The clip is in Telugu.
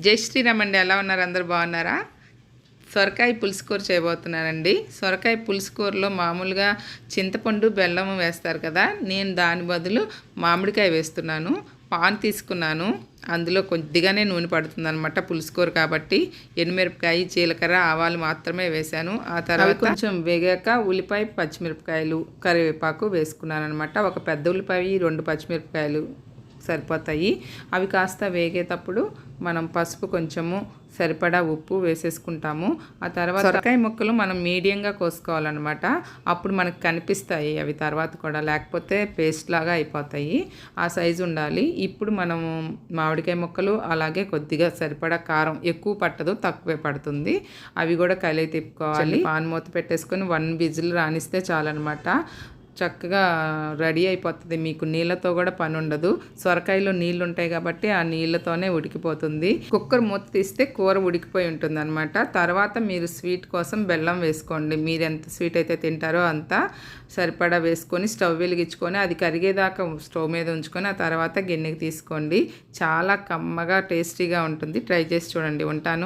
జై శ్రీరామ్ అండి. ఎలా ఉన్నారు? అందరూ బాగున్నారా? సొరకాయ పులుసు కూర చేయబోతున్నానండి. సొరకాయ పులుసు కూరలో మామూలుగా చింతపండు బెల్లం వేస్తారు కదా, నేను దాని బదులు మామిడికాయ వేస్తున్నాను. పాన్ తీసుకున్నాను, అందులో కొద్దిగానే నూనె పడుతుంది అనమాట. పులుసు కూర కాబట్టి ఎండుమిరపకాయ, జీలకర్ర, ఆవాలు మాత్రమే వేశాను. ఆ తర్వాత కొంచెం వేగాక ఉల్లిపాయ, పచ్చిమిరపకాయలు, కరివేపాకు వేసుకున్నాను అనమాట. ఒక పెద్ద ఉల్లిపాయ, 2 పచ్చిమిరపకాయలు సరిపోతాయి. అవి కాస్త వేగేటప్పుడు మనం పసుపు, కొంచెము సరిపడా ఉప్పు వేసేసుకుంటాము. ఆ తర్వాత సొరకాయ ముక్కలు మనం మీడియంగా కోసుకోవాలన్నమాట. అప్పుడు మనకు కనిపిస్తాయి అవి తర్వాత కూడా, లేకపోతే పేస్ట్ లాగా అయిపోతాయి. ఆ సైజు ఉండాలి. ఇప్పుడు మనము మామిడికాయ ముక్కలు, అలాగే కొద్దిగా సరిపడా కారం, ఎక్కువ పట్టదు, తక్కువే పడుతుంది. అవి కూడా కలిపి తిప్పుకోవాలి. పాన్ మూత పెట్టేసుకొని 1 విజిల్ రానిస్తే చాలన్నమాట. చక్కగా రెడీ అయిపోతుంది. మీకు నీళ్ళతో కూడా పని ఉండదు. సొరకాయలో నీళ్ళు ఉంటాయి కాబట్టి ఆ నీళ్ళతోనే ఉడికిపోతుంది. కుక్కర్ మూత తీస్తే కూర ఉడికిపోయి ఉంటుంది అనమాట. తర్వాత మీరు స్వీట్ కోసం బెల్లం వేసుకోండి. మీరు ఎంత స్వీట్ అయితే తింటారో అంత సరిపడా వేసుకొని స్టవ్ వెలిగించుకొని అది కరిగేదాకా స్టవ్ మీద ఉంచుకొని ఆ తర్వాత గిన్నెకి తీసుకోండి. చాలా కమ్మగా టేస్టీగా ఉంటుంది. ట్రై చేసి చూడండి. ఉంటాను.